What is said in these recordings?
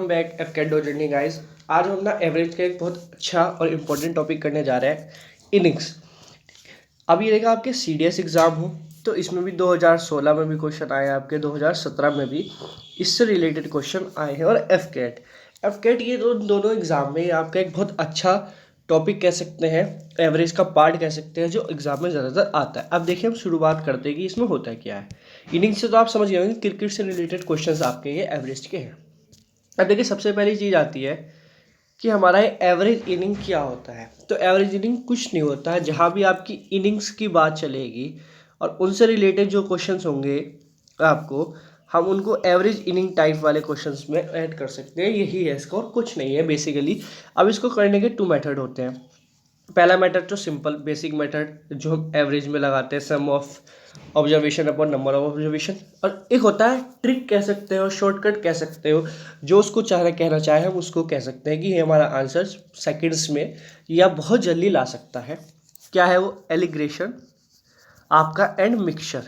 Back एफकेडो journey guys. आज हम ना एवरेज का एक बहुत अच्छा और इम्पोर्टेंट टॉपिक करने जा रहे हैं, इनिंग्स। अब ये देखा आपके सीडीएस एग्ज़ाम हो तो इसमें भी 2016 में भी क्वेश्चन आए हैं, आपके 2017 में भी इससे रिलेटेड क्वेश्चन आए हैं। और एफकेट ये दोनों एग्ज़ाम में आपका एक बहुत अच्छा टॉपिक कह सकते हैं, एवरेज का पार्ट कह सकते हैं, जो एग्ज़ाम में ज़्यादातर आता है। अब देखिए हम शुरुआत करते हैं कि इसमें होता क्या है। इनिंग्स से तो आप समझ गए होंगे, क्रिकेट से रिलेटेड क्वेश्चन आपके ये एवरेज के हैं। अब देखिए सबसे पहली चीज़ आती है कि हमारा एवरेज इनिंग क्या होता है। तो एवरेज इनिंग कुछ नहीं होता है, जहाँ भी आपकी इनिंग्स की बात चलेगी और उनसे रिलेटेड जो क्वेश्चंस होंगे आपको, हम उनको एवरेज इनिंग टाइप वाले क्वेश्चंस में ऐड कर सकते हैं। यही है इसका और कुछ नहीं है बेसिकली। अब इसको करने के 2 मेथड होते हैं। पहला मेथड तो सिंपल बेसिक मेथड जो हम एवरेज में लगाते हैं, sum of observation upon number of observation. और एक होता है ट्रिक कह सकते हो, शॉर्टकट कह सकते हो, जो उसको कहना चाहे हम उसको कह सकते हैं कि ये हमारा आंसर सेकंड्स में या बहुत जल्दी ला सकता है। क्या है वो? एलिग्रेशन आपका एंड मिक्सचर।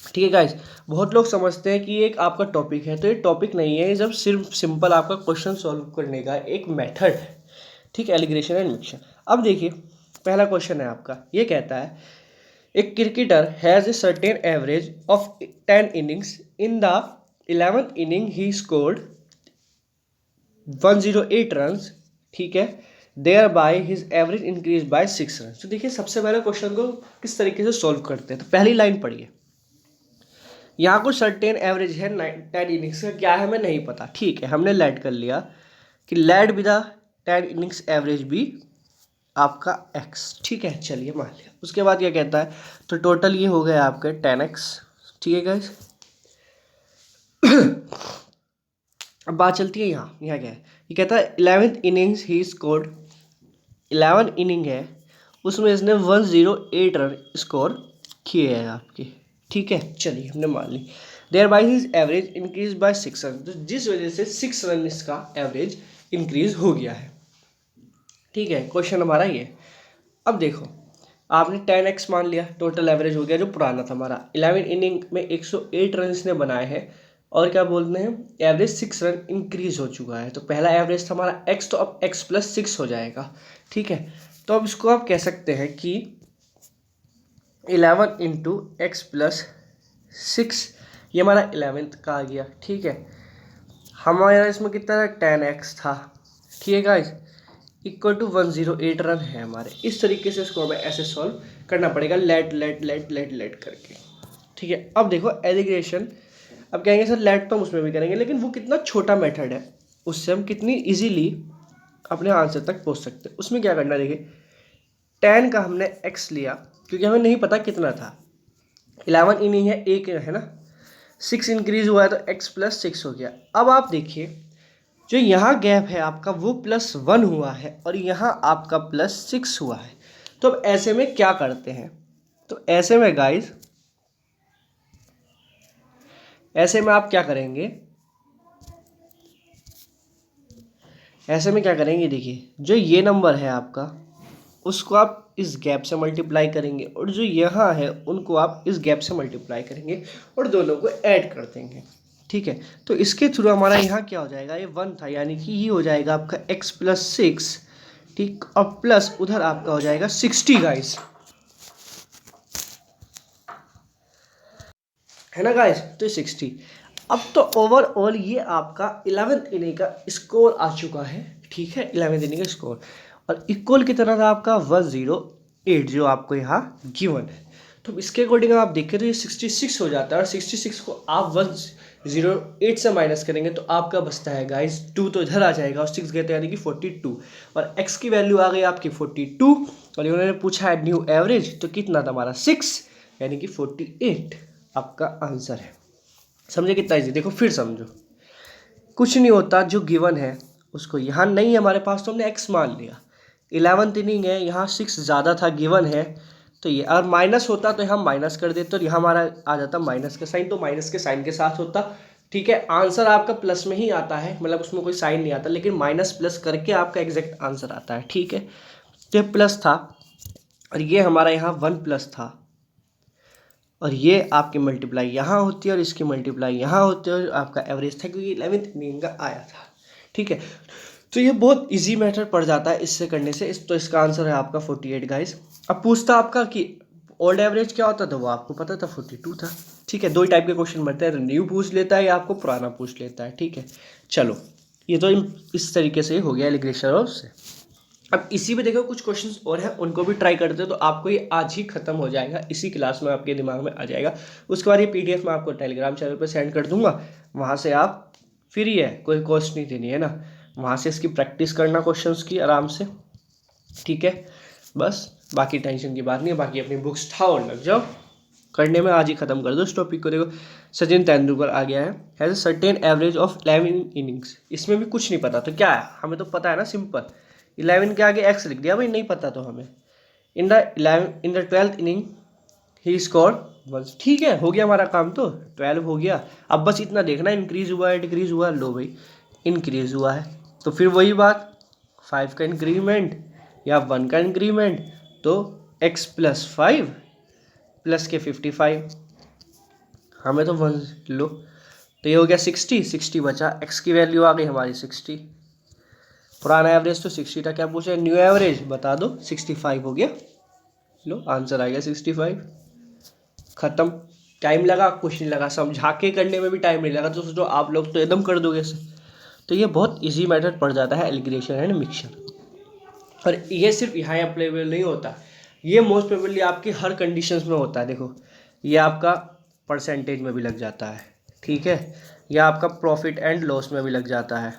ठीक है गाइस, बहुत लोग समझते हैं कि ये एक आपका टॉपिक है, तो ये टॉपिक नहीं है, ये जब सिर्फ सिंपल आपका क्वेश्चन सॉल्व करने का एक मेथड है। ठीक है, एलिग्रेशन एंड मिक्सचर। अब देखिए पहला क्वेश्चन है आपका, ये कहता है एक cricketer has a certain average of 10 innings. In the 11th inning he scored 108 runs. ठीक है, there bye his average increase by 6 run. तो देखिए सबसे पहले क्वेश्चन को किस तरीके से सॉल्व करते हैं। तो पहली लाइन पढ़िए, यहाँ कुछ सर्टेन एवरेज है 10 इनिंग्स का, क्या है हमें नहीं पता। ठीक है, हमने लेट कर लिया कि let be the 10 innings average भी आपका x। ठीक है, चलिए मान लिया। उसके बाद क्या कहता है, तो टोटल ये हो गया आपके 10x। ठीक है गाइस, अब बात चलती है यहाँ क्या है। ये कहता है 11th innings he scored, 11 inning है उसमें इसने 108 रन स्कोर किए हैं आपके। ठीक है, चलिए हमने मान ली। There bye his average increase by 6 run, तो जिस वजह से 6 रन इसका एवरेज इंक्रीज हो गया है। ठीक है, क्वेश्चन हमारा ये। अब देखो आपने 10x मान लिया, टोटल एवरेज हो गया जो पुराना था हमारा। 11 इनिंग में 108 रन इसने बनाए हैं और क्या बोलते हैं, एवरेज 6 रन इंक्रीज हो चुका है। तो पहला एवरेज था हमारा x, तो अब x प्लस 6 हो जाएगा। ठीक है, तो अब इसको आप कह सकते हैं कि 11 इंटू एक्स प्लस 6, ये हमारा 11th का आ गया। ठीक है, हमारा इसमें कितना 10x था। ठीक है गाइस, इक्वल टू 108 रन है हमारे। इस तरीके से इसको हमें ऐसे सॉल्व करना पड़ेगा, let let let let let करके। ठीक है, अब देखो एलिग्रेशन। अब कहेंगे सर लेट तो हम उसमें भी करेंगे, लेकिन वो कितना छोटा मेथड है, उससे हम कितनी इजीली अपने आंसर तक पहुंच सकते हैं। उसमें क्या करना है, देखिए 10 का हमने x लिया क्योंकि हमें नहीं पता कितना था। 11 इनिंग है, एक है ना, 6 इंक्रीज हुआ है तो x प्लस 6 हो गया। अब आप देखिए जो यहाँ गैप है आपका वो +1 हुआ है और यहाँ आपका +6 हुआ है। तो अब ऐसे में क्या करते हैं, तो ऐसे में गाइस, ऐसे में आप क्या करेंगे, ऐसे में क्या करेंगे, देखिए जो ये नंबर है आपका उसको आप इस गैप से मल्टीप्लाई करेंगे और जो यहाँ है उनको आप इस गैप से मल्टीप्लाई करेंगे और दोनों को ऐड कर देंगे। ठीक है, तो इसके थ्रू हमारा यहाँ क्या हो जाएगा, ये 1 था यानी कि ये हो जाएगा आपका x प्लस 6। ठीक, और प्लस उधर आपका हो जाएगा 60 गाइस, है ना गाइस, तो 60। अब तो ओवरऑल ये आपका 11th इनिंग का स्कोर आ चुका है। ठीक है, 11th इनिंग का स्कोर और इक्वल कितना था आपका 108, जो आपको यहाँ गिवन है। तो इसके अकॉर्डिंग आप देखें तो ये 66 हो जाता है और 66 को आप 108 से माइनस करेंगे तो आपका बचता है गाइस 2, तो इधर आ जाएगा और 6 गए तो यानी कि 42, और x की वैल्यू आ गई आपकी 42 और इन्होंने पूछा है न्यू एवरेज, तो कितना था हमारा 6 यानी कि 48 आपका आंसर है। समझे कितना इजी, देखो फिर समझो, कुछ नहीं होता जो गिवन है उसको, यहाँ नहीं है हमारे पास तो हमने x मान लिया। 11th इनिंग है, यहाँ 6 ज़्यादा था, गिवन है, तो ये और माइनस होता तो हम माइनस कर देते तो यहाँ हमारा आ जाता माइनस का साइन, तो माइनस के साइन के साथ होता। ठीक है, आंसर आपका प्लस में ही आता है, मतलब उसमें कोई साइन नहीं आता, लेकिन माइनस प्लस करके आपका एग्जैक्ट आंसर आता है। ठीक है, तो ये प्लस था और ये हमारा यहाँ 1 प्लस था और ये आपकी मल्टीप्लाई यहाँ होती है और इसकी मल्टीप्लाई यहाँ होती है और आपका एवरेज था क्योंकि 11th इनिंग का आया था। ठीक है, तो ये बहुत इजी मैटर पड़ जाता है इससे करने से। तो इसका आंसर है आपका 48 गाइस। अब पूछता आपका कि ओल्ड एवरेज क्या होता था, वो आपको पता था 42 था। ठीक है, दो ही टाइप के क्वेश्चन बनते हैं, न्यू पूछ लेता है या आपको पुराना पूछ लेता है। ठीक है, चलो ये तो इस तरीके से हो गया एलिगेशन और उससे। अब इसी में देखो कुछ क्वेश्चंस और हैं, उनको भी ट्राई करते हैं तो आपको ये आज ही खत्म हो जाएगा, इसी क्लास में आपके दिमाग में आ जाएगा। उसके बाद ये PDF मैं आपको टेलीग्राम चैनल पर सेंड कर दूंगा, वहाँ से आप फ्री है, कोई कॉस्ट नहीं देनी है ना, वहाँ से इसकी प्रैक्टिस करना क्वेश्चंस की आराम से। ठीक है, बस बाकी टेंशन की बात नहीं है, बाकी अपनी बुक्स उठाओ और लग जाओ करने में, आज ही खत्म कर दो इस टॉपिक को। देखो सचिन तेंदुलकर आ गया है, has a certain average of 11 innings. इसमें भी कुछ नहीं पता तो क्या है, हमें तो पता है ना, सिंपल 11 के आगे एक्स लिख दिया भाई, नहीं पता तो हमें। In the 12th inning he score बस। ठीक है, हो गया हमारा काम, तो 12 हो गया। अब बस इतना देखना इंक्रीज हुआ है डिक्रीज हुआ है, लो भाई इंक्रीज हुआ है तो फिर वही बात 5 का इंक्रीमेंट या 1 का इंक्रीमेंट, तो x + 5 प्लस के 55, हमें तो 1 लो, तो ये हो गया 60 बचा, x की वैल्यू आ गई हमारी 60। पुराना एवरेज तो 60 था, क्या पूछा न्यू एवरेज बता दो, 65 हो गया, लो आंसर आ गया 65। खत्म, टाइम लगा कुछ नहीं लगा, समझा के करने में भी टाइम नहीं लगा, तो सोचो आप लोग तो एकदम कर दोगे इसे। तो ये बहुत इजी मेथड पड़ जाता है एलिगेशन एंड मिक्सचर। और ये सिर्फ यहाँ अप्लीकेबल नहीं होता, ये मोस्ट प्रोबेबली आपकी हर कंडीशंस में होता है। देखो ये आपका परसेंटेज में भी लग जाता है, ठीक है, यह आपका प्रॉफिट एंड लॉस में भी लग जाता है,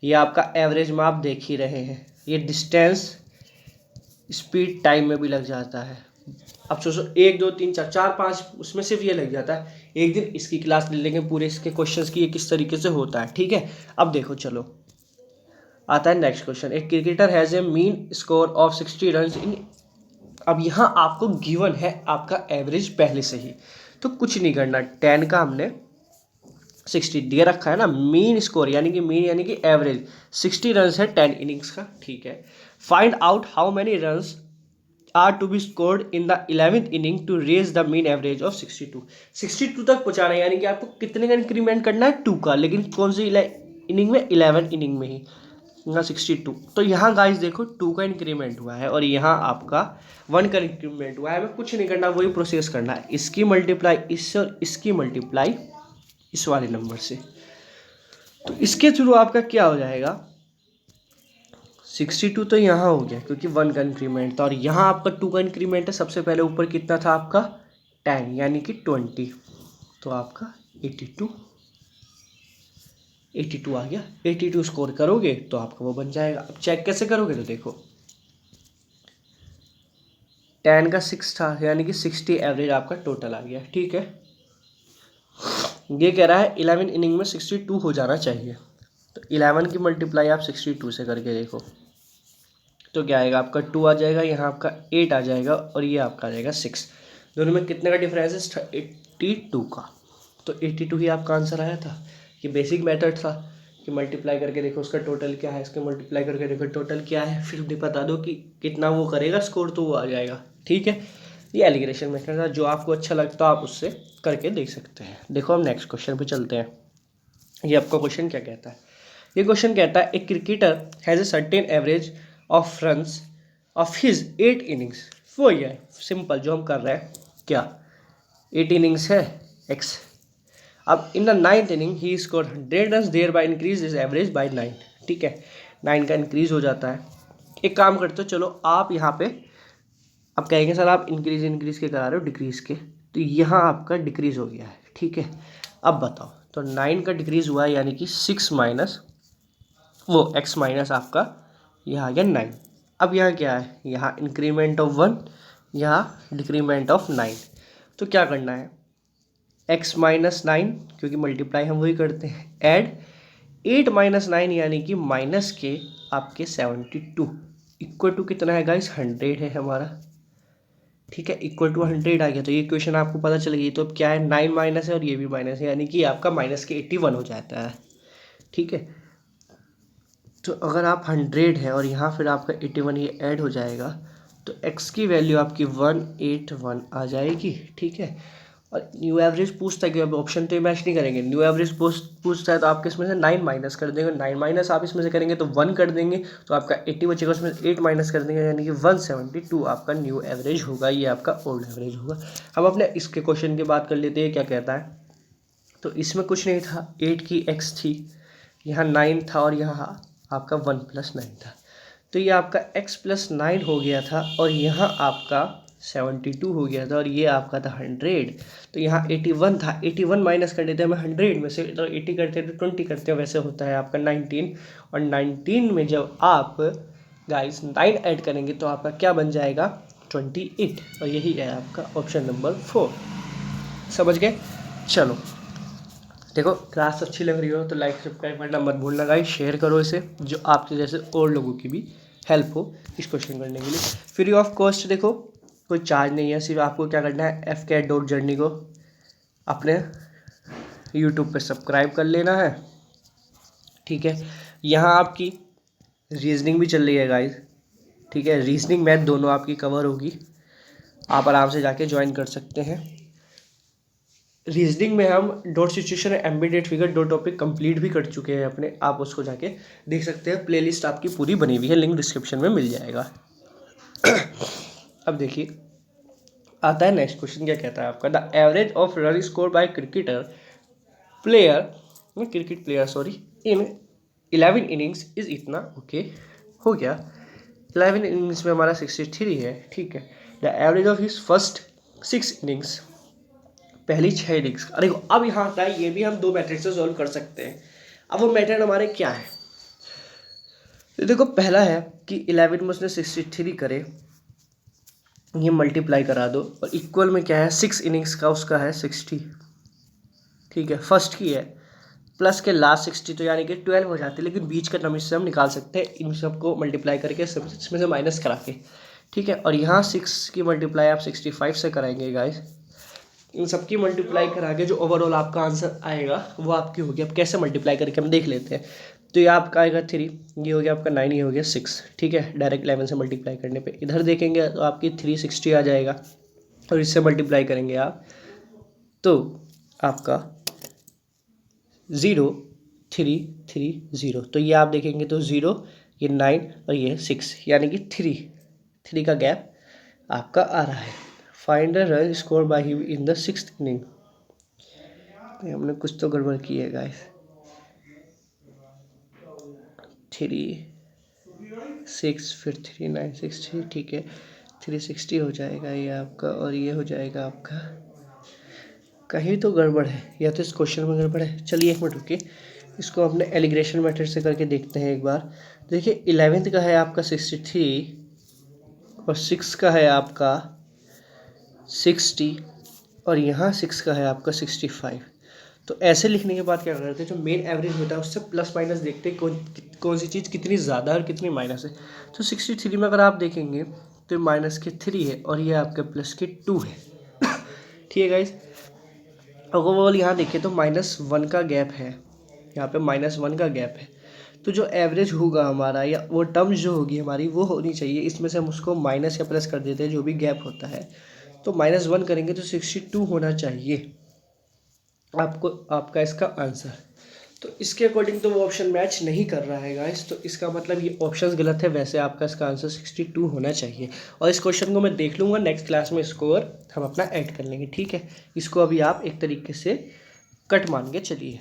ये आपका एवरेज में आप देख ही रहे हैं, ये डिस्टेंस स्पीड टाइम में भी लग जाता है। अब सोचो 1 2 3 4 4 5 उसमें सिर्फ ये लग जाता है। एक दिन इसकी क्लास ले लेंगे पूरे इसके क्वेश्चंस की, ये किस तरीके से होता है। ठीक है, अब देखो चलो आता है नेक्स्ट क्वेश्चन। एक cricketer has A mean score of 60 run in. अब यहाँ आपको गिवन है आपका एवरेज पहले से ही, तो कुछ नहीं करना, 10 का हमने 60 दे रखा है ना, मीन स्कोर यानी कि मीन यानी कि एवरेज 60 रन है 10 इनिंग्स का। ठीक है, find out how many runs are to be scored in the 11th inning to raise the mean average of 62 तक पहुंचाना है, यानी कि आपको कितने का इंक्रीमेंट करना है 2 का, लेकिन कौन सी इनिंग में, 11 इनिंग में ही, यहाँ 62। तो यहाँ गाइस देखो 2 का इंक्रीमेंट हुआ है और यहाँ आपका 1 का इंक्रीमेंट हुआ है, हमें कुछ नहीं करना, वही प्रोसेस करना है, इसकी मल्टीप्लाई इससे और इसकी मल्टीप्लाई इस वाले नंबर से। तो इसके थ्रू आपका क्या हो जाएगा, 62 तो यहाँ हो गया क्योंकि 1 का इंक्रीमेंट था, और यहाँ आपका 2 का इंक्रीमेंट है। सबसे पहले ऊपर कितना था आपका 10 यानी कि 20, तो आपका 82 आ गया। 82 स्कोर करोगे तो आपका वो बन जाएगा। अब चेक कैसे करोगे, तो देखो 10 का 6 था यानी कि 60 एवरेज आपका टोटल आ गया। ठीक है, ये कह रहा है 11 इनिंग में 62 हो जाना चाहिए, तो 11 की मल्टीप्लाई आप 62 से करके देखो तो क्या आएगा, आपका 2 आ जाएगा, यहाँ आपका 8 आ जाएगा और ये आपका आ जाएगा 6। दोनों में कितने का डिफरेंस है, 82 का, तो 82 ही आपका आंसर आया था। ये बेसिक मेथड था कि मल्टीप्लाई करके देखो उसका टोटल क्या है, इसके मल्टीप्लाई करके देखो टोटल क्या है, फिर भी बता दो कि कितना वो करेगा स्कोर, तो वो आ जाएगा। ठीक है, ये एलिगेशन मेथड था, जो आपको अच्छा लगता है आप उससे करके देख सकते हैं। देखो हम नेक्स्ट क्वेश्चन पे चलते हैं। ये आपका क्वेश्चन क्या कहता है, ये क्वेश्चन कहता है a cricketer has a certain average of runs off his 8 innings. वो ही है सिंपल जो हम कर रहे हैं, क्या 8 इनिंग्स है x। अब in the 9th inning he score 100 run, thereby increase is average by 9। ठीक है, 9 का इंक्रीज हो जाता है। एक काम करते हो, चलो आप यहाँ पे अब कहेंगे सर आप इंक्रीज के करा रहे हो डिक्रीज के, तो यहाँ आपका डिक्रीज हो गया है। ठीक है, अब बताओ, तो 9 का डिक्रीज हुआ है यानी कि 6 माइनस वो x माइनस आपका यहाँ आ गया 9। अब यहाँ क्या है, यहाँ इंक्रीमेंट ऑफ 1, यहाँ डिक्रीमेंट ऑफ 9। तो क्या करना है, x माइनस 9 क्योंकि मल्टीप्लाई हम वही करते हैं, ऐड 8 माइनस 9 यानी कि माइनस के आपके 72 इक्वल टू कितना है गाइस, 100 है हमारा। ठीक है, इक्वल टू 100 आ गया, तो ये क्वेश्चन आपको पता चल गई। तो अब क्या है, 9 माइनस है और ये भी माइनस है, यानी कि आपका माइनस के 81 हो जाता है। ठीक है, तो अगर आप 100 है और यहाँ फिर आपका 81 ये ऐड हो जाएगा, तो x की वैल्यू आपकी 181 आ जाएगी, ठीक है। और न्यू एवरेज पूछता है कि अब ऑप्शन तो मैच नहीं करेंगे, न्यू एवरेज पूछता है तो आप इसमें से 9 माइनस कर देंगे, 9 माइनस आप इसमें से करेंगे तो 1 कर देंगे, तो आपका 80 बचेगा, उसमें 8 माइनस कर देंगे, यानी कि 172 आपका न्यू एवरेज होगा, ये आपका ओल्ड एवरेज होगा। हम अपने इसके क्वेश्चन की बात कर लेते हैं, क्या कहता है। तो इसमें कुछ नहीं था, 8 की x थी, यहाँ 9 था और यहाँ आपका 1 + 9 था, तो ये आपका x + 9 हो गया था और यहाँ आपका 72 हो गया था और ये आपका था 100। तो यहाँ 81 था, 81 माइनस कर देते हैं हम 100 में से, तो 80 करते हैं तो 20 करते हैं, वैसे होता है आपका 19। और 19 में जब आप गाइस 9 ऐड करेंगे तो आपका क्या बन जाएगा, 28। और यही है आपका ऑप्शन नंबर 4। समझ गए। चलो देखो, क्लास अच्छी लग रही हो तो लाइक सब्सक्राइब करना मत भूलना गाइस, शेयर करो इसे, जो आपके जैसे और लोगों की भी हेल्प हो इस क्वेश्चन करने के लिए। फ्री ऑफ कॉस्ट, देखो कोई चार्ज नहीं है, सिर्फ आपको क्या करना है, fcat.journey को अपने यूट्यूब पे सब्सक्राइब कर लेना है, ठीक है। यहाँ आपकी रीजनिंग भी चल रही है गाइस, ठीक है, रीजनिंग मैथ दोनों आपकी कवर होगी, आप आराम से जाके ज्वाइन कर सकते हैं। रीजनिंग में हम dot situation embedded figure 2 topic complete भी कर चुके हैं अपने, आप उसको जाके देख सकते हैं, प्लेलिस्ट आपकी पूरी बनी हुई है, लिंक डिस्क्रिप्शन में मिल जाएगा। अब देखिए आता है नेक्स्ट क्वेश्चन, क्या कहता है आपका, the average of run score bye cricket player sorry in 11 innings is इतना, ओके हो गया। 11 इनिंग्स में हमारा 63 है, ठीक है। The average of his first 6 innings, पहली 6 इनिंग्स। अरे अब यहाँ आता है, ये भी हम 2 मैथड से सॉल्व कर सकते हैं। अब वो मैथड हमारे क्या है, तो देखो पहला है कि 11 में उसने 63 करे, ये मल्टीप्लाई करा दो, और इक्वल में क्या है, 6 इनिंग्स का उसका है 60, ठीक है, फर्स्ट की है, प्लस के लास्ट 60, तो यानी कि 12 हो जाती है, लेकिन बीच का टर्म इससे हम निकाल सकते हैं, इन सबको मल्टीप्लाई करके इसमें से माइनस करा के, ठीक है। और यहाँ 6 की मल्टीप्लाई आप 65 से कराएंगे गाइस, इन सबकी मल्टीप्लाई करा के जो ओवरऑल आपका आंसर आएगा वो आपकी होगी। अब कैसे मल्टीप्लाई करके हम देख लेते हैं, तो ये आपका आएगा 3, ये हो गया आपका 9, ये हो गया 6, ठीक है। डायरेक्ट 11 से मल्टीप्लाई करने पे इधर देखेंगे तो आपकी 360 आ जाएगा, और इससे मल्टीप्लाई करेंगे आप तो आपका 0 3 3 0, तो ये आप देखेंगे तो 0, ये 9 और ये 6, यानी कि 3 का गैप आपका आ रहा है। Find the run score by him in the 6th inning. हमने कुछ तो गड़बड़ की है गाइस, 3 6 फिर 3 9 60, ठीक है, 360 हो जाएगा ये आपका, और ये हो जाएगा आपका, कहीं तो गड़बड़ है, या तो इस क्वेश्चन में गड़बड़ है। चलिए एक मिनट रुकिए, इसको अपने एलिग्रेशन मेथड से करके देखते हैं एक बार। देखिए 11th का है आपका 63 और 6 का है आपका 60 और यहाँ 6 का है आपका 65। तो ऐसे लिखने के बाद क्या करते हैं, जो मेन एवरेज होता है उससे प्लस माइनस देखते हैं कौन सी चीज़ कितनी ज़्यादा और कितनी माइनस है। तो 63 में अगर आप देखेंगे तो ये माइनस के 3 है और ये आपके प्लस के 2 है, ठीक है गाइज। ओवरऑल यहाँ देखिए तो -1 का गैप है, यहाँ पे -1 का गैप है, तो जो एवरेज होगा हमारा या वो टर्म्स जो होगी हमारी वो होनी चाहिए, इसमें से हम उसको माइनस या प्लस कर देते हैं जो भी गैप होता है, तो -1 करेंगे तो 62 होना चाहिए आपको, आपका इसका आंसर। तो इसके अकॉर्डिंग तो वो ऑप्शन मैच नहीं कर रहा है गाइस, तो इसका मतलब ये ऑप्शन गलत है, वैसे आपका इसका आंसर 62 होना चाहिए। और इस क्वेश्चन को मैं देख लूँगा, नेक्स्ट क्लास में स्कोर हम अपना ऐड कर लेंगे, ठीक है। इसको अभी आप एक तरीके से कट मान के चलिए।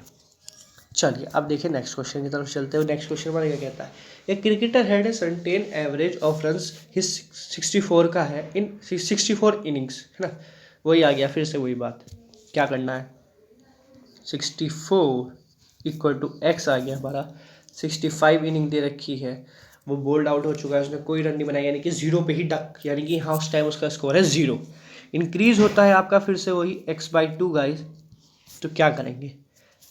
चलिए अब देखिए नेक्स्ट क्वेश्चन की तरफ चलते हुए। नेक्स्ट क्वेश्चन हमारा क्या कहता है, एक cricketer had a certain average of runs his 64 का है इन 64 इनिंग्स, है ना, वही आ गया फिर से वही बात, क्या करना है, 64 इक्वल टू एक्स आ गया हमारा, 65 इनिंग दे रखी है, वो बोल्ड आउट हो चुका है, उसने कोई रन नहीं बनाया, यानी कि 0 पे ही डक, यानी कि हाँ उस टाइम उसका स्कोर है 0। इंक्रीज होता है आपका फिर से वही x/2 गाइस, तो क्या करेंगे,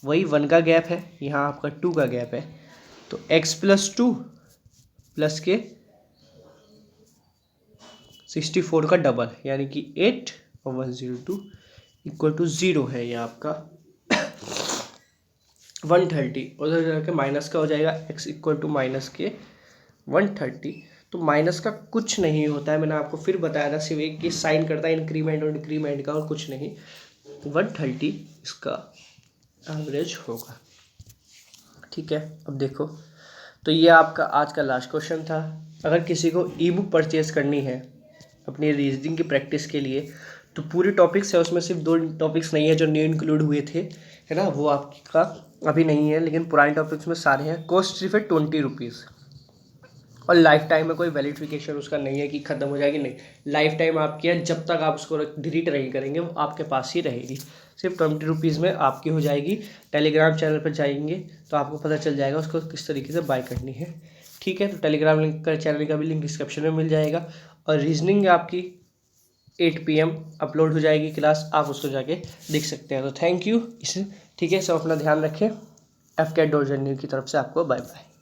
वही 1 का गैप है, यहाँ आपका 2 का गैप है, तो x + 2 प्लस के 64 का डबल, यानी कि 8 और 102 इक्वल टू 0 है ये आपका 130, उधर जाके माइनस का हो जाएगा x इक्वल टू माइनस के 130, तो तो माइनस का कुछ नहीं होता है, मैंने आपको फिर बताया था, सिर्फ एक ये साइन करता है इंक्रीमेंट और डिक्रीमेंट का और कुछ नहीं। 130 इसका एवरेज होगा। ठीक है, अब देखो, तो ये आपका आज का लास्ट क्वेश्चन था। अगर किसी को ई बुक परचेज करनी है अपनी रीजनिंग की प्रैक्टिस के लिए, तो पूरे टॉपिक्स है उसमें, सिर्फ 2 टॉपिक्स नहीं है जो न्यू इंक्लूड हुए थे, है ना, वो आपका अभी नहीं है, लेकिन पुराने टॉपिक्स में सारे हैं। कॉस्ट सिर्फ है 20 रुपीज़, और लाइफ टाइम में कोई वैलिडिफिकेशन उसका नहीं है कि ख़त्म हो जाएगी, नहीं, लाइफ टाइम आपकी है, जब तक आप उसको डिलीट नहीं करेंगे वो आपके पास ही रहेगी। सिर्फ 20 रुपीज़ में आपकी हो जाएगी। टेलीग्राम चैनल पर जाएंगे तो आपको पता चल जाएगा उसको किस तरीके से बाय करनी है। ठीक है, तो टेलीग्राम लिंक का चैनल का भी लिंक डिस्क्रिप्शन में मिल जाएगा। और रीजनिंग आपकी 8 PM अपलोड हो जाएगी क्लास, आप उसको जाके देख सकते हैं। तो थैंक यू। ठीक है, सब अपना ध्यान रखें। FCAT.Journey की तरफ से आपको बाय बाय।